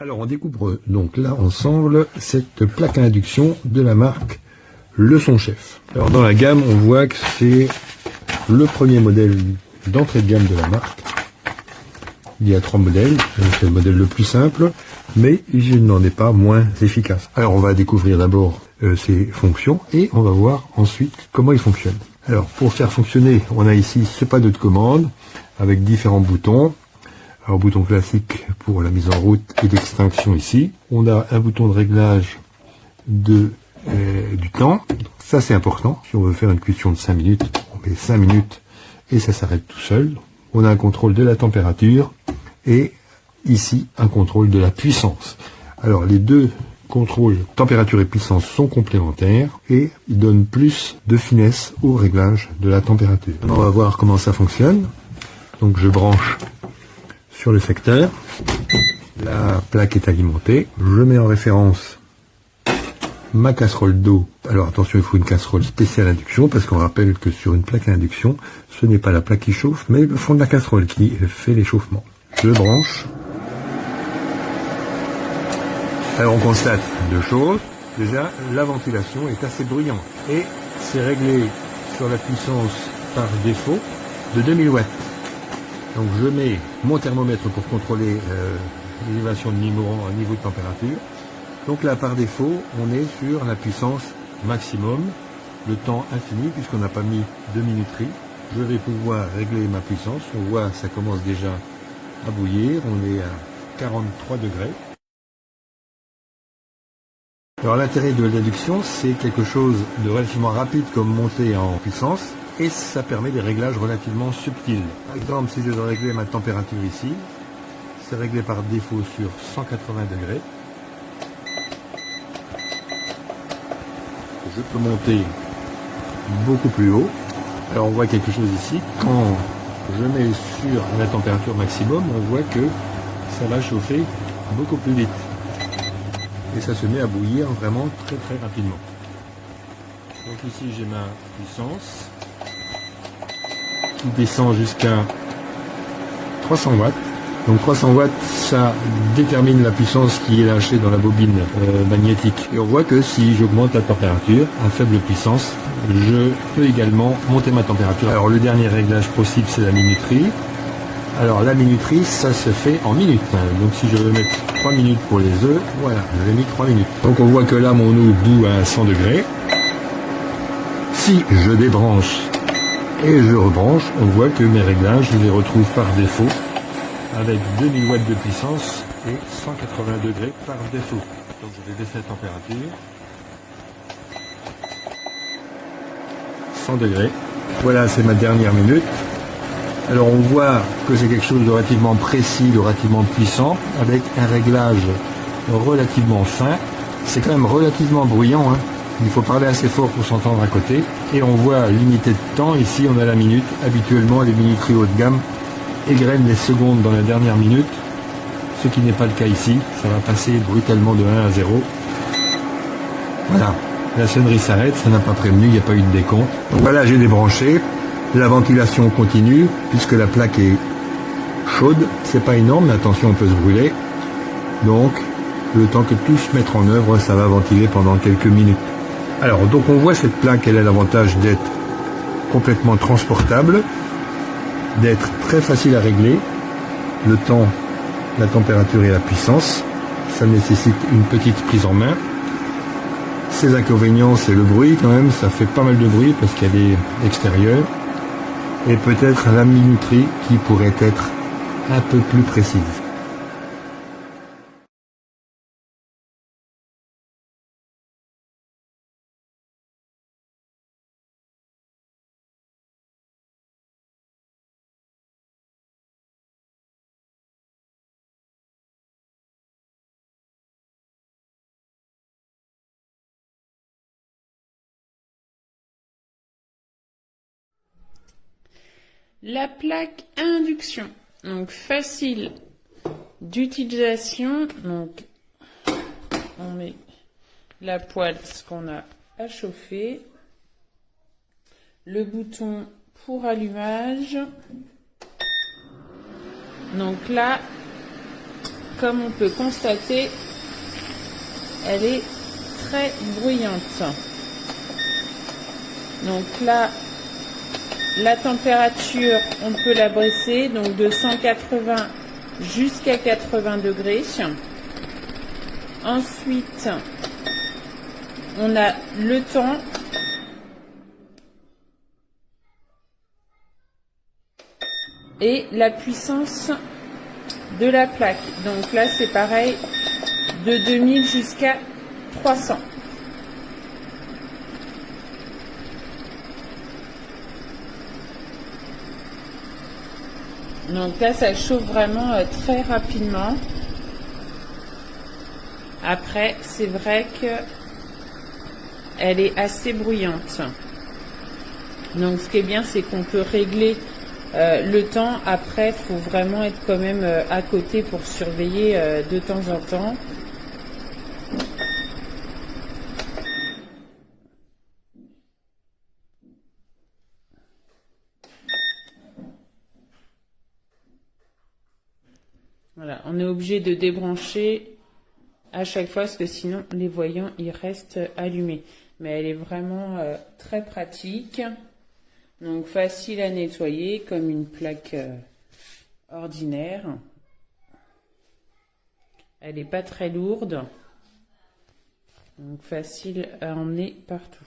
Alors on découvre donc là ensemble cette plaque à induction de la marque Leçon Chef. Alors dans la gamme on voit que c'est le premier modèle d'entrée de gamme de la marque. Il y a 3 modèles, c'est le modèle le plus simple, mais il n'en est pas moins efficace. Alors on va découvrir d'abord ses fonctions et on va voir ensuite comment il fonctionne. Alors pour faire fonctionner, on a ici ce panneau de commande avec différents boutons. Alors bouton classique pour la mise en route et d'extinction ici. On a un bouton de réglage du temps. Ça c'est important. Si on veut faire une cuisson de 5 minutes, on met 5 minutes et ça s'arrête tout seul. On a un contrôle de la température et ici un contrôle de la puissance. Alors les deux contrôles température et puissance sont complémentaires et ils donnent plus de finesse au réglage de la température. On va voir comment ça fonctionne. Donc je branche sur le secteur, la plaque est alimentée, je mets en référence ma casserole d'eau. Alors attention, il faut une casserole spéciale induction parce qu'on rappelle que sur une plaque à induction, ce n'est pas la plaque qui chauffe, mais le fond de la casserole qui fait l'échauffement. Je branche. Alors on constate 2 choses. Déjà, la ventilation est assez bruyante et c'est réglé sur la puissance par défaut de 2000 watts. Donc je mets mon thermomètre pour contrôler l'élévation de niveau de température. Donc là par défaut on est sur la puissance maximum, le temps infini puisqu'on n'a pas mis de minuterie. Je vais pouvoir régler ma puissance, on voit ça commence déjà à bouillir, on est à 43 degrés. Alors l'intérêt de l'induction c'est quelque chose de relativement rapide comme montée en puissance. Et ça permet des réglages relativement subtils. Par exemple, si je dois régler ma température ici, c'est réglé par défaut sur 180 degrés. Je peux monter beaucoup plus haut. Alors on voit quelque chose ici. Quand je mets sur la température maximum, on voit que ça va chauffer beaucoup plus vite. Et ça se met à bouillir vraiment très très rapidement. Donc ici j'ai ma puissance qui descend jusqu'à 300 watts. Donc 300 watts, ça détermine la puissance qui est lâchée dans la bobine magnétique. Et on voit que si j'augmente la température à faible puissance, je peux également monter ma température. Alors le dernier réglage possible, c'est la minuterie. Alors la minuterie, ça se fait en minutes. Donc si je veux mettre 3 minutes pour les œufs, voilà, j'ai mis 3 minutes. Donc on voit que là, mon eau bout à 100 degrés. Si je débranche et je rebranche, on voit que mes réglages, je les retrouve par défaut avec 2000 watts de puissance et 180 degrés par défaut. Donc je vais baisser la température. 100 degrés. Voilà, c'est ma dernière minute. Alors on voit que c'est quelque chose de relativement précis, de relativement puissant, avec un réglage relativement fin. C'est quand même relativement bruyant, hein. Il faut parler assez fort pour s'entendre à côté. Et on voit l'unité de temps, ici on a la minute. Habituellement les minuteries haut de gamme égrènent les secondes dans la dernière minute, ce qui n'est pas le cas ici. Ça va passer brutalement de 1 à 0. Voilà, la sonnerie s'arrête, ça n'a pas prévenu, il n'y a pas eu de décompte. Donc voilà, j'ai débranché. La ventilation continue, puisque la plaque est chaude. C'est pas énorme, mais attention, on peut se brûler. Donc, le temps que tout se mette en œuvre, ça va ventiler pendant quelques minutes. Alors, donc on voit cette plaque, elle a l'avantage d'être complètement transportable, d'être très facile à régler, le temps, la température et la puissance. Ça nécessite une petite prise en main. Ses inconvénients, c'est le bruit quand même, ça fait pas mal de bruit parce qu'elle est extérieure. Et peut-être la minuterie qui pourrait être un peu plus précise. La plaque à induction, donc facile d'utilisation. Donc on met la poêle, ce qu'on a à chauffer, le bouton pour allumage. Donc là, comme on peut constater, elle est très bruyante. Donc là, la température, on peut la baisser donc de 180 jusqu'à 80 degrés. Ensuite, on a le temps. Et la puissance de la plaque. Donc là, c'est pareil, de 2000 jusqu'à 300. Donc là, ça chauffe vraiment très rapidement. Après, c'est vrai que elle est assez bruyante. Donc ce qui est bien, c'est qu'on peut régler le temps. Après, il faut vraiment être quand même à côté pour surveiller de temps en temps. Voilà, on est obligé de débrancher à chaque fois parce que sinon les voyants ils restent allumés. Mais elle est vraiment très pratique. Donc facile à nettoyer comme une plaque ordinaire. Elle n'est pas très lourde. Donc facile à emmener partout.